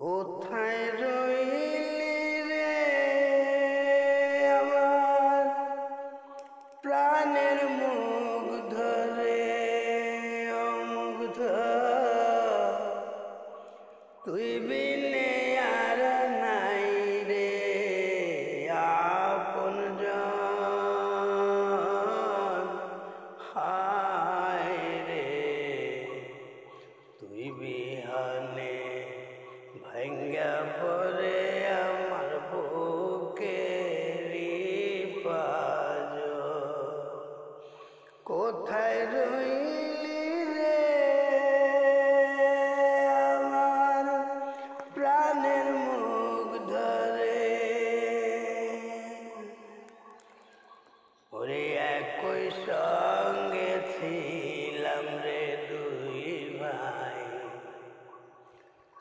কোথায় রইলি রে আমার প্রাণের মুগ্ধ রে মুগ্ধ, তুই বিনে আর নাই রে আপনজন। হায় রে তুই বিহানে ভাঙ্গা পরে আমার বুকেরি পাঁজর। কোথায় রইলি রে আমার প্রাণের মুগ্ধ রে, ওরে একই সঙ্গে ছিলাম রে দুই ভাই,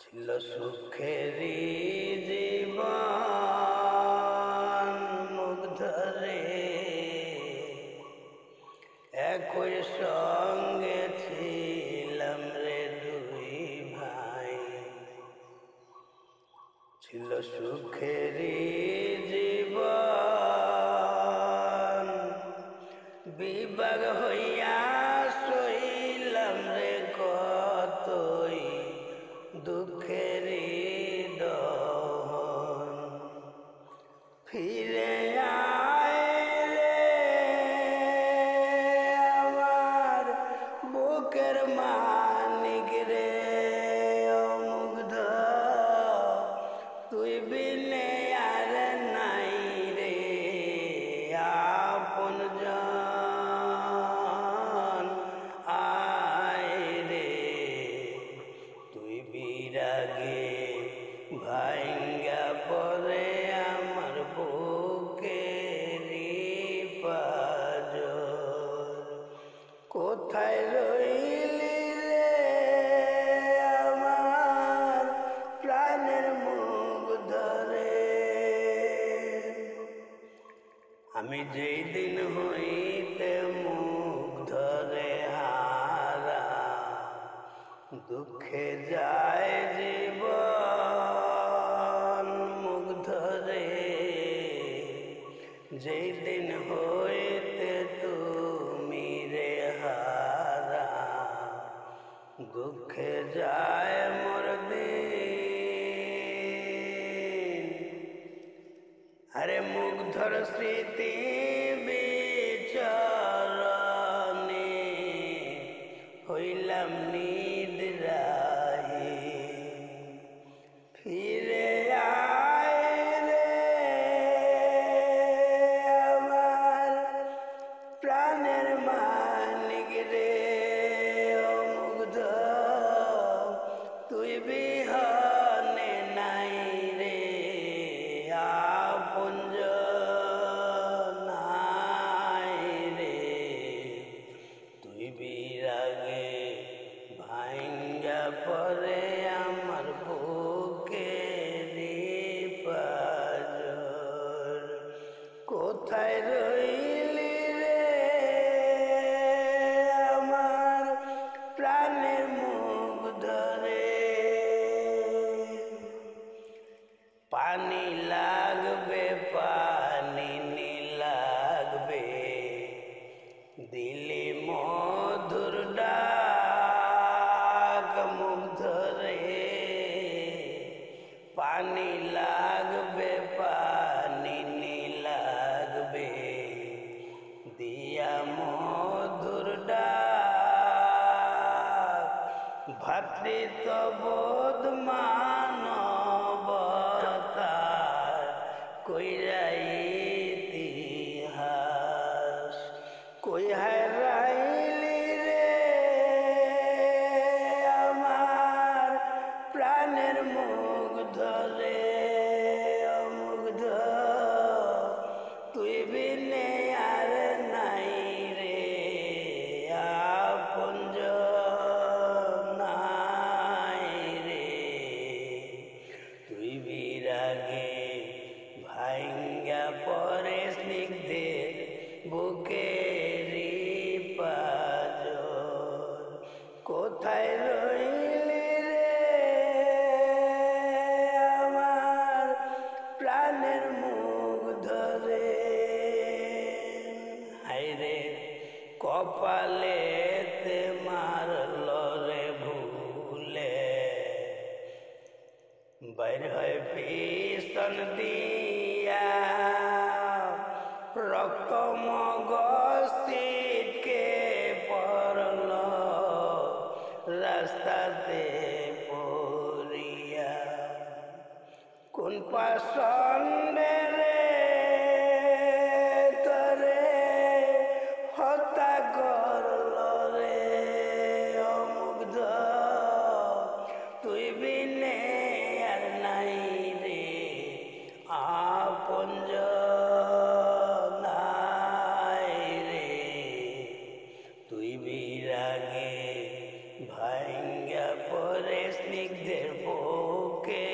ছিল সুখেরি জীবন মুগ্ধ রে। একই সঙ্গে ছিলাম রে দুই ভাই, ছিল সুখেরি জীবন। বিভাগ হইয়া সইলাম রে কতই দুঃখেরি দহন। ফিরে আয় রে আমার বুকের মানিক রে মুগ্ধ, তুই বিনে আর নাই রে আপনজন। আয় রে তুই বিরাগে ভাঙ্গা পরে আমার বুকেরি পাঁজর। কোথায় রইলি রে আমার প্রাণের মুগ্ধ রে, আমি যেই দিন হইতে মুগ্ধ রে হারা, দুঃখে যায় জীবন মুগ্ধ রে। যেই দিন হইতে তুমি রে হারা, দুঃখে যায় মোর দিন। আরে মুগ্ধর স্মৃতি বিচরণে হইলাম নিদ্রাহী। ফিরে আয় রে আমার প্রাণের মানিক রে মুগ্ধ, তুই বিহনে নাই রে আপনজন। নাই রে তুই বিরাগে ভাঙ্গা পরে আমার বুকেরি পাঁজর। কোথায় রইলি রে আমার প্রাণের মুগ্ধ রে, পানি লাগবে পানি নি লাগবে, দিলি মধুর ডাক মুগ্ধ রে। পানি লাগবে পানি নি লাগবে, দিয়া মধুর ডাক। ভাতৃত্ববোধ মানবতা কইরা ইতিহাস, কই হারাইলি রে আমার প্রাণের মুগ্ধ রে মুগ্ধ, তুই বিনে আর নাই রে আপনজন। নাই রে তুই বিরাগে ভাঙ্গা কপালেতে মারল রে ভুলে বাইর হয় পিছন দিয়া রক্ত মগজ ছিটকে পড়ল রাস্তাতে পড়িয়া কোন পাষণ্ডে রে তরে হত্যা করল রে অমুগ্ধ তুই বিনে আর নাই রে আপনজ নাই রে তুই বিরাগে ভাঙ্গা পরে স্নিগ্ধের বুকে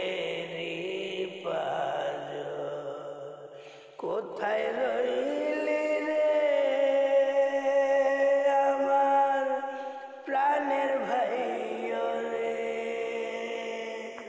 কোথায় রইল